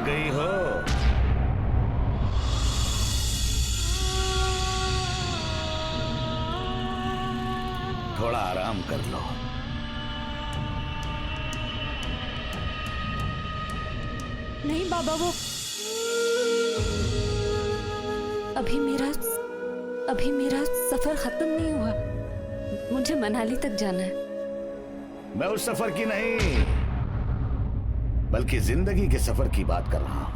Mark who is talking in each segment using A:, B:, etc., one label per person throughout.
A: गई हो? थोड़ा आराम कर लो।
B: नहीं बाबा, वो अभी मेरा सफर खत्म नहीं हुआ। मुझे मनाली तक जाना है।
A: मैं उस सफर की नहीं, बल्कि जिंदगी के सफर की बात कर रहा हूं।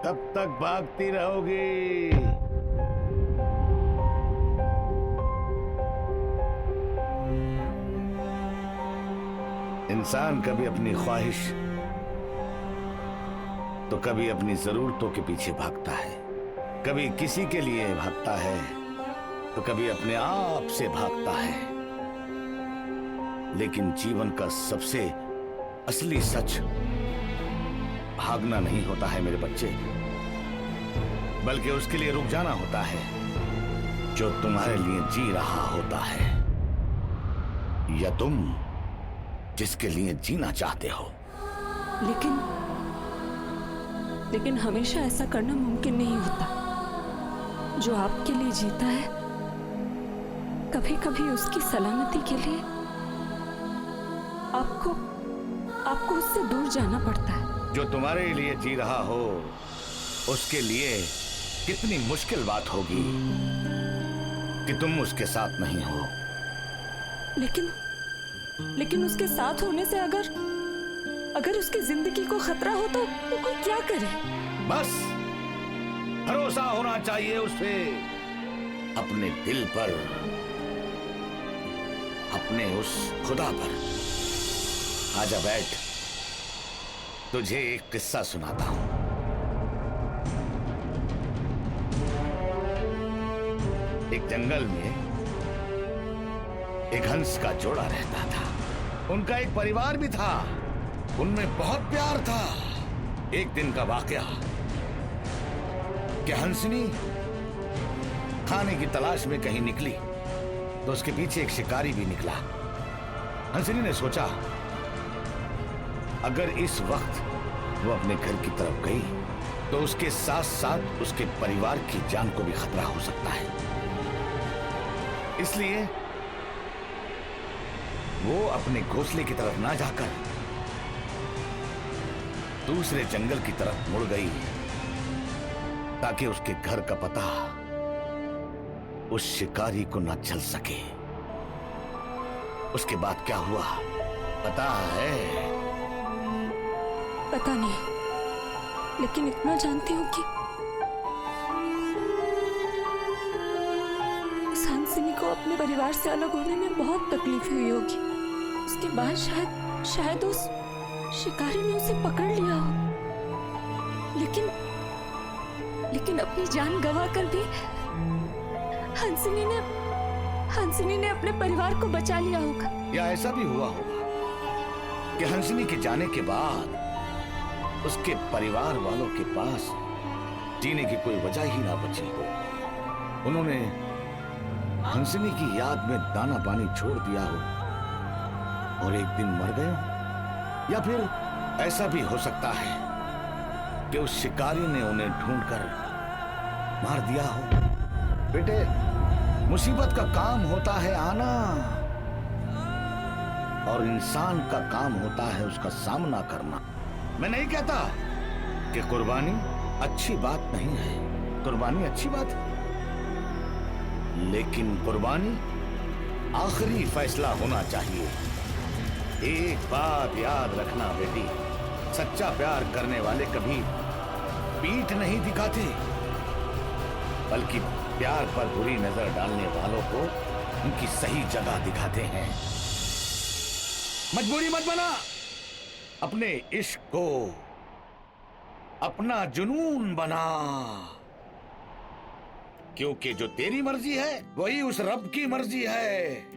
A: कब तक भागती रहोगी? इंसान कभी अपनी ख्वाहिश तो कभी अपनी जरूरतों के पीछे भागता है, कभी किसी के लिए भागता है तो कभी अपने आप से भागता है। लेकिन जीवन का सबसे असली सच भागना नहीं होता है मेरे बच्चे, बल्कि उसके लिए रुक जाना होता है जो तुम्हारे लिए जी रहा होता है, या तुम जिसके लिए जीना चाहते हो।
B: लेकिन हमेशा ऐसा करना मुमकिन नहीं होता। जो आपके लिए जीता है, कभी कभी उसकी सलामती के लिए आपको उससे दूर जाना पड़ता है।
A: जो तुम्हारे लिए जी रहा हो उसके लिए कितनी मुश्किल बात होगी कि तुम उसके साथ नहीं हो।
B: लेकिन उसके साथ होने से अगर उसकी जिंदगी को खतरा हो तो कोई क्या करे?
A: बस भरोसा होना चाहिए उस पे, अपने दिल पर, अपने उस खुदा पर। आजा बैठ, तुझे एक किस्सा सुनाता हूं। एक जंगल में एक हंस का जोड़ा रहता था। उनका एक परिवार भी था, उनमें बहुत प्यार था। एक दिन का वाकया कि हंसनी खाने की तलाश में कहीं निकली तो उसके पीछे एक शिकारी भी निकला। हंसनी ने सोचा अगर इस वक्त वो अपने घर की तरफ गई तो उसके साथ साथ उसके परिवार की जान को भी खतरा हो सकता है। इसलिए वो अपने घोंसले की तरफ ना जाकर दूसरे जंगल की तरफ मुड़ गई ताकि उसके घर का पता उस शिकारी को न चल सके। उसके बाद क्या हुआ पता है?
B: पता नहीं, लेकिन इतना जानती हूँ कि उस हंसनी को अपने परिवार से अलग होने में बहुत तकलीफ हुई होगी। उसके बाद शायद उस शिकारी ने उसे पकड़ लिया हो, लेकिन अपनी जान गंवाकर भी हंसनी ने अपने परिवार को बचा लिया होगा।
A: या ऐसा भी हुआ होगा कि हंसनी के जाने के बाद उसके परिवार वालों के पास जीने की कोई वजह ही ना बची हो। उन्होंने हंसनी की याद में दाना पानी छोड़ दिया हो और एक दिन मर गए हो। या फिर ऐसा भी हो सकता है कि उस शिकारी ने उन्हें ढूंढकर मार दिया हो। बेटे, मुसीबत का काम होता है आना और इंसान का काम होता है उसका सामना करना। मैं नहीं कहता कि कुर्बानी अच्छी बात नहीं है, कुर्बानी अच्छी बात है, लेकिन कुर्बानी आखिरी फैसला होना चाहिए। एक बात याद रखना बेटी, सच्चा प्यार करने वाले कभी पीठ नहीं दिखाते, बल्कि प्यार पर बुरी नजर डालने वालों को उनकी सही जगह दिखाते हैं। मजबूरी मत बना, अपने इश्क को अपना जुनून बना, क्योंकि जो तेरी मर्जी है वही उस रब की मर्जी है।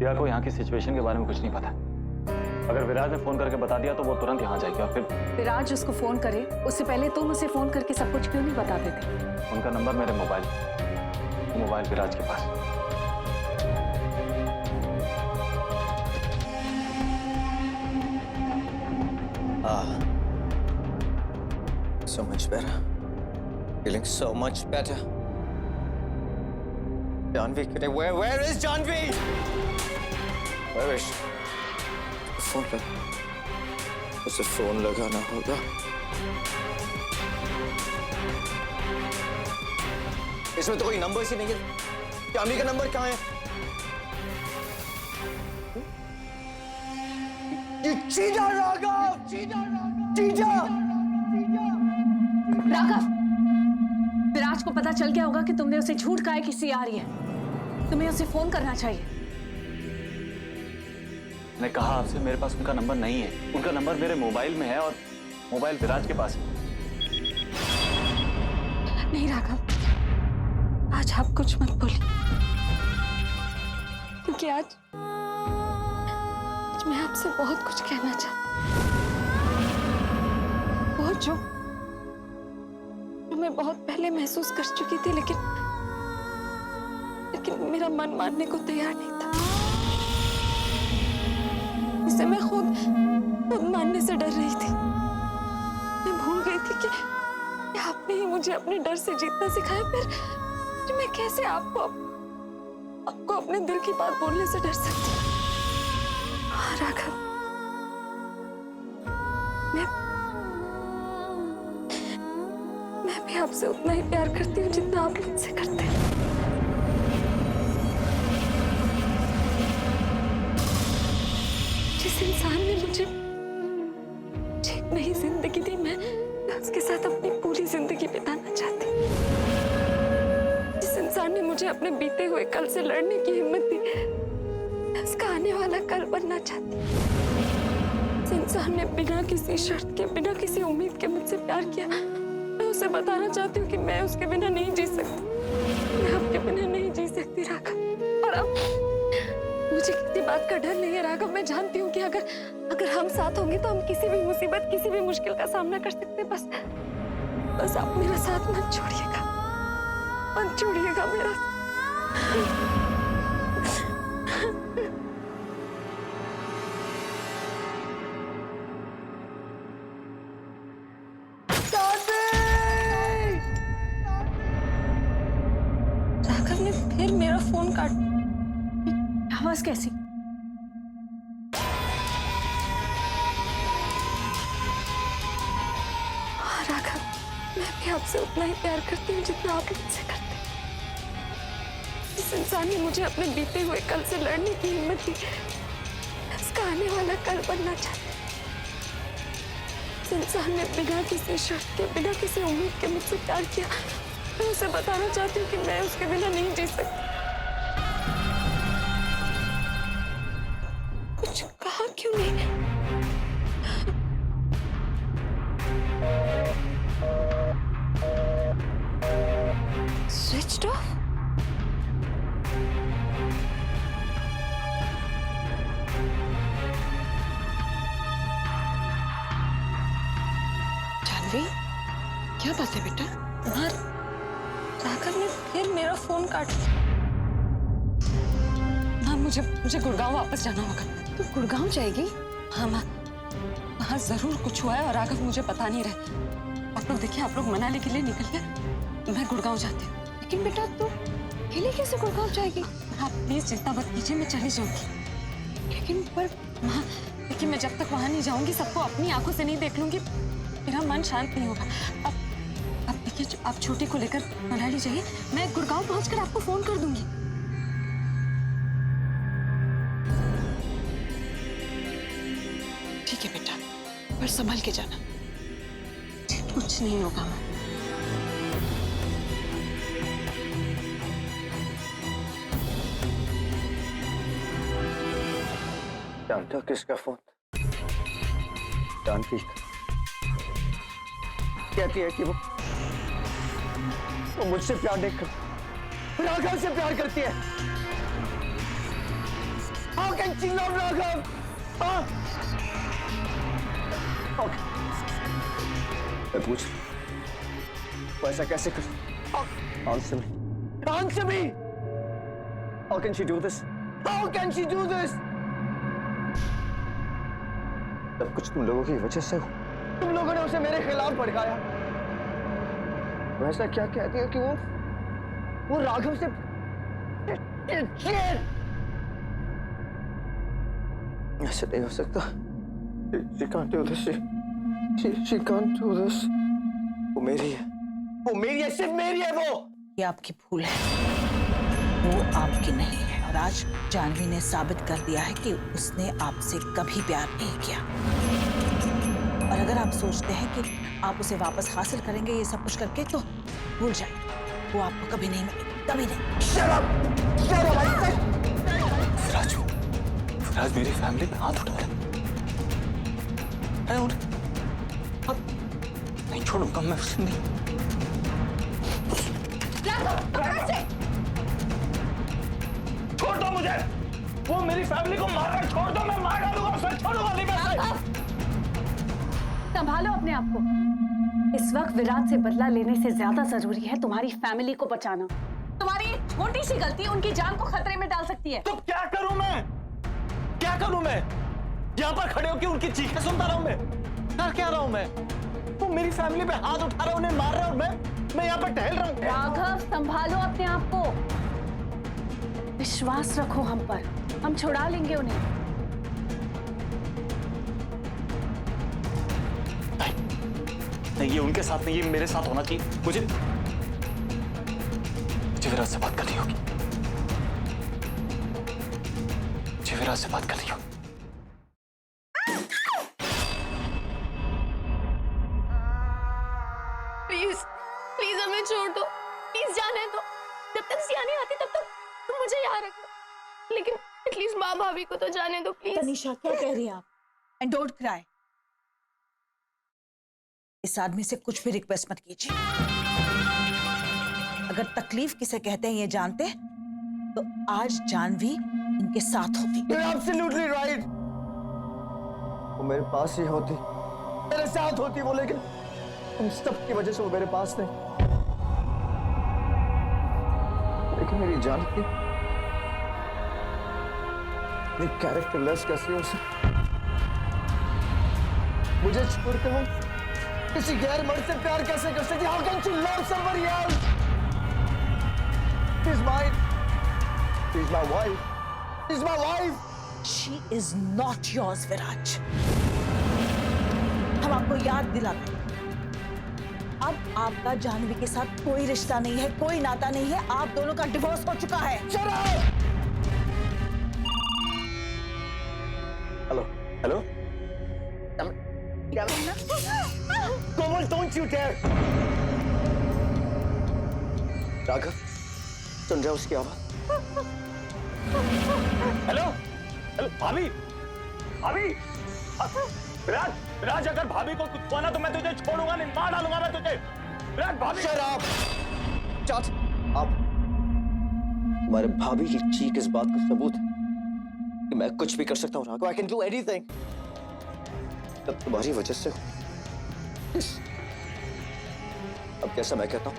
C: प्रिया को यहाँ की सिचुएशन के बारे में कुछ नहीं पता। अगर विराज ने फोन करके बता दिया तो वो तुरंत यहाँ जाएगी और फिर
D: विराज उसको फोन करे उससे पहले तुम उसे फोन करके सब कुछ क्यों नहीं बताते थे?
C: उनका नंबर मेरे मोबाइल विराज के पास।
E: So much better. Feeling so much better. Janvi, where is Janvi? Where is she? Phone कर, उसे फोन लगाना होगा। इसमें तो कोई नंबर ही नहीं है। जानवी का नंबर कहाँ है? ये चीजा राघव, चीजा।
D: राघव, विराज को पता चल गया होगा कि तुमने उसे झूठ कहा है कि सी आ रही है। तुम्हें उसे फोन करना चाहिए।
C: मैंने कहा आपसे मेरे पास उनका नंबर नहीं है। उनका नंबर मेरे मोबाइल में है और मोबाइल विराज के पास है।
B: नहीं राघव, आज आप कुछ मत बोलिए, क्योंकि आज मैं आपसे बहुत कुछ कहना चाहती हूँ। बहुत जो मैं बहुत पहले महसूस कर चुकी थी, लेकिन मेरा मन मानने को तैयार नहीं था। इसे मैं खुद मानने से डर रही थी। मैं भूल गई थी कि आपने ही मुझे अपने डर से जीतना सिखाया। फिर मैं कैसे आपको अपने दिल की बात बोलने से डर सकती हूँ? हाँ राघव, मैं भी आपसे उतना ही प्यार करती हूँ जितना आप मुझसे करते हैं। जिस इंसान ने मुझे एक नई जिंदगी दी, मैं उसके साथ अपनी पूरी जिंदगी बिताना चाहती हूँ। जिस इंसान ने मुझे अपने बीते हुए कल से लड़ने की हिम्मत दी, मैं उसका आने वाला कल बनना चाहती हूँ। जिस इंसान ने बिना किसी शर्त के, बिना किसी उम्मीद के मुझसे प्यार किया, मैं उसे बताना चाहती हूँ कि मैं उसके बिना नहीं जी सकती। मैं आपके बिना नहीं जी सकती राघव। और अब मुझे किसी बात का डर नहीं है राघव। मैं जानती हूँ कि अगर हम साथ होंगे तो हम किसी भी मुसीबत, किसी भी मुश्किल का सामना कर सकते हैं। बस आप मेरा साथ मत छोड़िएगा मेरा। राघव ने फिर मेरा फोन काट।
D: आवाज कैसी?
B: हाँ राघव, मैं भी आपसे उतना ही प्यार करती हूँ जितना आप मुझसे करते हैं। जिस इंसान ने मुझे अपने बीते हुए कल से लड़ने की हिम्मत दी, मैं उसका आने वाला कल बनना चाहती हूँ। जिस इंसान ने बिना किसी शर्त के, बिना किसी उम्मीद के मुझसे प्यार किया, मैं उसे बताना चाहती हूँ कि मैं उसके बिना नहीं जी सकती। कुछ कहा क्यों नहीं? Switched off? जानवी, क्या बात है बेटा? माँ, राघव ने फिर मेरा फोन काट दिया। माँ, मुझे गुड़गांव वापस जाना होगा।
D: तू गुड़गांव जाएगी?
B: हाँ माँ, वहाँ जरूर कुछ हुआ है और राघव मुझे पता नहीं रहे। आप लोग देखिए, आप लोग मनाली के लिए निकल गए, मैं गुड़गांव जाती हूँ।
D: लेकिन बेटा तू अकेले कैसे गुड़गांव जाएगी?
B: आप प्लीज चिंता मत कीजिए, मैं चली जाऊंगी।
D: लेकिन पर
B: माँ देखिए, मैं जब तक वहाँ नहीं जाऊंगी, सबको अपनी आंखों से नहीं देख लूंगी, मेरा मन शांत नहीं होगा। अब देखिए, आप छोटी को लेकर मनाली जाइए, मैं गुड़गांव पहुंचकर आपको फोन कर दूंगी।
D: ठीक है बेटा, पर संभल के जाना।
B: कुछ नहीं होगा माँ।
E: जानता किसका फोन? जानती कहती है कि वो मुझसे प्यार नहीं करती, राघव से प्यार करती है। much you love Raghav? Huh? Okay. मैं पूछ वो ऐसा कैसे कर? Answer me. Answer me. How can she do this? How can she do this? सब कुछ तुम लोगों की वजह से हो। तुम लोगों ने उसे मेरे खिलाफ भड़काया। वो ऐसा क्या कहती है कि वो राघव से ऐसे नहीं हो सकता। She can't do this. She can't do this. वो मेरी है। वो मेरी है, सिर्फ मेरी है वो।
F: ये आपकी भूल है, वो आपकी नहीं है। और आज जानवी ने साबित कर दिया है कि उसने आपसे कभी प्यार नहीं किया। और अगर आप सोचते हैं कि आप उसे वापस हासिल करेंगे ये सब कुछ करके, तो भूल जाए, वो आपको कभी नहीं मिलेगी, कभी नहीं।
E: Shut up! Shut up!
C: Raju, राज मेरी फैमिली पे हाथ उठा रहा है। नहीं छोड़ूंगा मैं उसे, नहीं। छोड़ दो मुझे, वो मेरी फैमिली को मार रहा है, छोड़ दो, मैं मार डालूंगा उसे, छोड़ूंगा नहीं मैं।
D: संभालो अपने आप को। इस वक्त विराट से बदला लेने से ज्यादा जरूरी है तुम्हारी फैमिली को बचाना। तुम्हारी छोटी सी गलती उनकी जान को खतरे में डाल सकती है।
C: तो क्या करूं मैं? क्या करूं मैं? यहाँ पर खड़े होकर उनकी चीखें सुनता रहूं मैं? कर क्या रहा हूं मैं? वो मेरी फैमिली पे हाथ उठा रहा है, उन्हें मार रहा है, और मैं यहाँ पर टहल रहा हूं।
D: राघव, संभालो अपने आप को। विश्वास रखो हम पर, हम छुड़ा लेंगे उन्हें।
C: नहीं, ये उनके साथ नहीं, ये मेरे साथ होना चाहिए। मुझे विराट से बात करनी होगी। मुझे विराट से बात करनी होगी।
B: प्लीज प्लीज हमें छोड़ दो, प्लीज जाने दो। जब तक सिया नहीं आती तब तक तुम मुझे यहाँ रखो, लेकिन एटलीस्ट माँ भाभी को तो जाने दो प्लीज।
F: तनिषा, क्या कह रही हैं आप? And don't cry. इस आदमी से कुछ भी रिक्वेस्ट मत कीजिए। अगर तकलीफ किसे कहते हैं ये जानते, तो आज जानवी इनके साथ होती।
E: You're absolutely right. वो मेरे पास ही होती, मेरे साथ होती वो, लेकिन उन सब की वजह से वो मेरे पास नहीं। लेकिन मेरी जान की कैरेक्टरलेस कैसी हो सकती? मुझे छोड़कर वो किसी गैर मर्द से प्यार कैसे कर सकती? How can she love somebody else? She's mine. She's my wife. She's my wife.
F: She is not yours, विराज। हम आपको याद दिलाते हैं, अब आपका जानवी के साथ कोई रिश्ता नहीं है, कोई नाता नहीं है। आप दोनों का डिवोर्स हो चुका है।
E: Shut up! Hello.
C: Hello,
E: Komal, don't you dare! Raghav, सुन रहे हो उसकी आवाज?
C: हेलो, हेलो, भाभी, भाभी, विराज, विराज, अगर भाभी को कुछ हुआ ना तो मैं तुझे छोड़ूंगा नहीं, मार डालूंगा मैं तुझे। विराज, भाभी।
E: Shut up! Shut up! तुम्हारे भाभी की चीख इस बात का सबूत है कि मैं कुछ भी कर सकता हूँ Raghav. I can do anything. तब तुम्हारी वजह से अब जैसा मैं कहता हूँ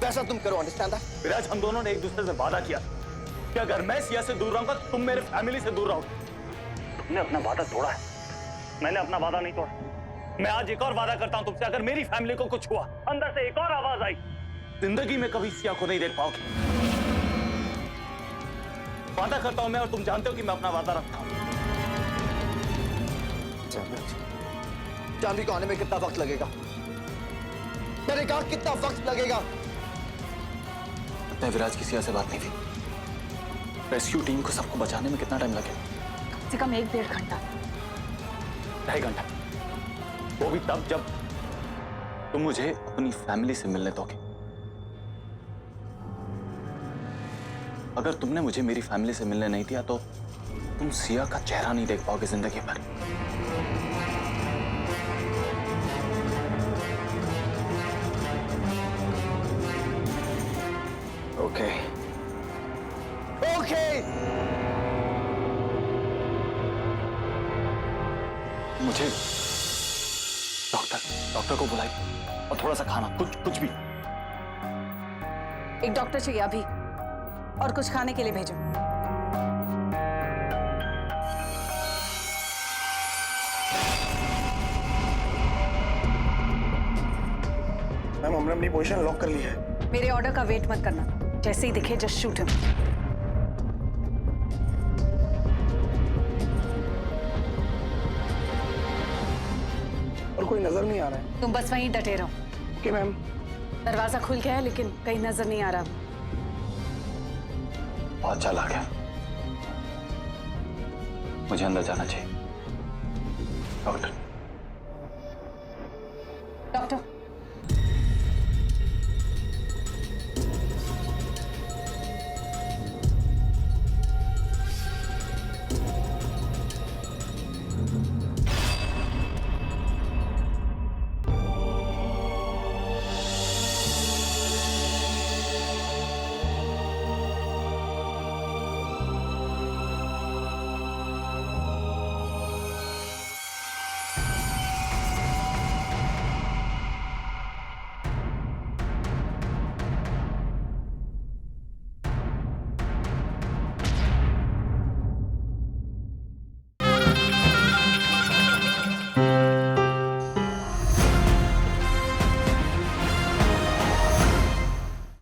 E: वैसा तुम करो, अंडरस्टैंड दैट?
C: विराज, हम दोनों ने एक दूसरे से वादा किया कि अगर मैं सिया से दूर रहूंगा तुम मेरे फैमिली से दूर रहोगे। तुमने अपना वादा तोड़ा है, मैंने अपना वादा नहीं तोड़ा। मैं आज एक और वादा करता हूं तुमसे, अगर मेरी फैमिली को कुछ हुआ, अंदर से एक और आवाज आई, जिंदगी में कभी सिया को नहीं देख पाओगे। वादा करता हूं मैं, और तुम जानते हो कि मैं अपना वादा रखता हूं।
E: जानवी को आने में कितना वक्त लगेगा? मैंने कहा कितना वक्त लगेगा?
C: मैं विराज की सिया से बात नहीं थी। रेस्क्यू टीम को सबको बचाने में कितना टाइम लगेगा?
D: कम से कम 1-1.5 घंटा।
C: 2.5 घंटा, वो भी तब जब तुम मुझे अपनी फैमिली से मिलने दोगे। अगर तुमने मुझे मेरी फैमिली से मिलने नहीं दिया तो तुम सिया का चेहरा नहीं देख पाओगे जिंदगी भर।
E: Okay. Okay!
C: मुझे डॉक्टर को बुलाइए और थोड़ा सा खाना, कुछ भी।
D: एक डॉक्टर चाहिए अभी, और कुछ खाने के लिए भेजो।
G: मैम हमने अपनी पोजीशन लॉक कर ली है।
D: मेरे ऑर्डर का वेट मत करना, जैसे ही दिखे जस्ट शूट हिम।
G: और कोई नजर नहीं आ रहा है।
D: तुम बस वहीं डटे रहो।
G: Okay ma'am.
D: दरवाजा खुल गया है लेकिन कहीं नजर नहीं आ रहा।
C: बहुत चालाक है, मुझे अंदर जाना चाहिए। डॉक्टर